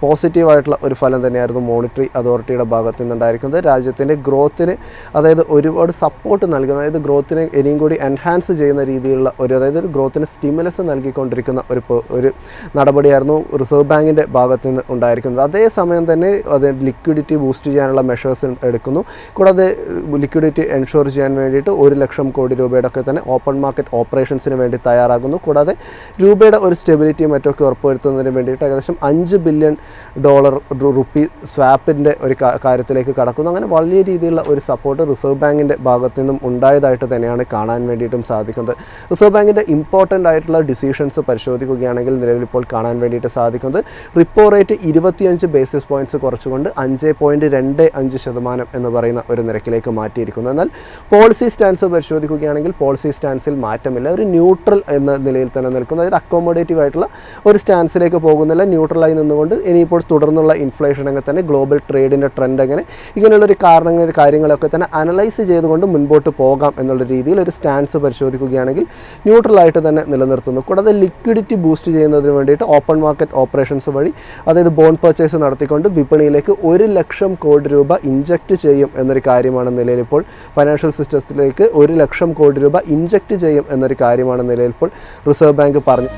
പോസിറ്റീവായിട്ടുള്ള ഒരു ഫലം തന്നെയായിരുന്നു മോണിറ്ററി അതോറിറ്റിയുടെ ഭാഗത്തു നിന്നുണ്ടായിരിക്കുന്നത്. രാജ്യത്തിൻ്റെ ഗ്രോത്തിന് ഒരുപാട് സപ്പോർട്ട് നൽകുന്ന, ഗ്രോത്തിനെ ഇനിയും കൂടി എൻഹാൻസ് ചെയ്യുന്ന രീതിയിലുള്ള ഒരു ഗ്രോത്തിന് സ്റ്റിമുലസ് നൽകിക്കൊണ്ടിരിക്കുന്ന ഒരു നടപടിയായിരുന്നു റിസർവ് ബാങ്കിൻ്റെ ഭാഗത്തു നിന്ന് ഉണ്ടായിരിക്കുന്നത്. അതേസമയം തന്നെ ലിക്വിഡിറ്റി ബൂസ്റ്റ് ചെയ്യാനുള്ള മെഷേഴ്സ് എടുക്കുന്നു. കൂടാതെ ലിക്വിഡിറ്റി എൻഷുർ ചെയ്യാൻ വേണ്ടിയിട്ട് 1 ലക്ഷം കോടി രൂപയുടെ ഒക്കെ തന്നെ ഓപ്പൺ മാർക്കറ്റ് ഓപ്പറേഷൻസിന് വേണ്ടി തയ്യാറാകുന്നു. കൂടാതെ രൂപയുടെ ഒരു സ്റ്റെബിലിറ്റിയും മറ്റൊക്കെ ഉറപ്പുവരുത്തുന്നതിന് വേണ്ടിയിട്ട് ഏകദേശം $5 ബില്യൺ റുപ്പി സ്വാപ്പിൻ്റെ ഒരു കാര്യത്തിലേക്ക് കടക്കുന്നു. അങ്ങനെ വലിയ രീതിയിലുള്ള ഒരു സപ്പോർട്ട് റിസർവ് ബാങ്കിൻ്റെ ഭാഗത്തു നിന്നും ഉണ്ടായതായിട്ട് തന്നെയാണ് കാണാൻ വേണ്ടിയിട്ടും സാധിക്കുന്നത്. റിസർവ് ബാങ്കിൻ്റെ ഇമ്പോർട്ടൻ്റ് ആയിട്ടുള്ള ഡിസിഷൻസ് പരിശോധിക്കുകയാണെങ്കിൽ നിലവിലിപ്പോൾ കാണാൻ വേണ്ടിയിട്ട് സാധിക്കുന്നത് റിപ്പോ റേറ്റ് 25 ബേസിസ് പോയിൻറ്റ്സ് കുറച്ചുകൊണ്ട് 5.25% എന്ന് പറയുന്ന ഒരു നിരക്കിലേക്ക് മാറ്റിയിരിക്കുന്നു. എന്നാൽ പോളിസി സ്റ്റാൻസ് പരിശോധിക്കുകയാണെങ്കിൽ പോളിസി സ്റ്റാൻസിൽ മാറ്റമില്ല, ഒരു ന്യൂട്രൽ എന്ന നിലയിൽ തന്നെ നിൽക്കുന്നു. അതായത് അക്കോമഡേറ്റീവ് ആയിട്ടുള്ള ഒരു സ്റ്റാൻസിലേക്ക് പോകുന്നില്ല, ന്യൂട്രലായി നിന്നുകൊണ്ട് ഇനിയിപ്പോൾ തുടർന്നുള്ള ഇൻഫ്ലേഷൻ അങ്ങനെ തന്നെ ഗ്ലോബൽ ട്രേഡിൻ്റെ ട്രെൻഡ് എങ്ങനെ ഇങ്ങനെയുള്ളൊരു കാര്യങ്ങളൊക്കെ തന്നെ അനലൈസ് ചെയ്തുകൊണ്ട് മുൻപോട്ട് പോകാം എന്നുള്ള രീതിയിൽ ഒരു സ്റ്റാൻസ് പരിശോധിക്കുകയാണെങ്കിൽ ന്യൂട്രലായിട്ട് തന്നെ നിലനിർത്തുന്നു. കൂടാതെ ലിക്വിഡിറ്റി ബൂസ്റ്റ് ചെയ്യുന്നതിന് വേണ്ടിയിട്ട് ഓപ്പൺ മാർക്കറ്റ് ഓപ്പറേഷൻസ് വഴി ബോണ്ട് പർച്ചേസ് നടത്തിക്കൊണ്ട് വിപണിയിലേക്ക് 1 ലക്ഷം കോടി രൂപ ഇഞ്ചക്റ്റ് ചെയ്യും എന്നൊരു കാര്യമാണ് നിലയിലിപ്പോൾ ഫൈനാൻഷ്യൽ സിസ്റ്റത്തിലേക്ക് 1 ലക്ഷം കോടി രൂപ ഇഞ്ചക്റ്റ് ചെയ്യും എന്നൊരു കാര്യമാണ് നിലയിലിപ്പോൾ റിസർവ് ബാങ്ക് പറഞ്ഞു.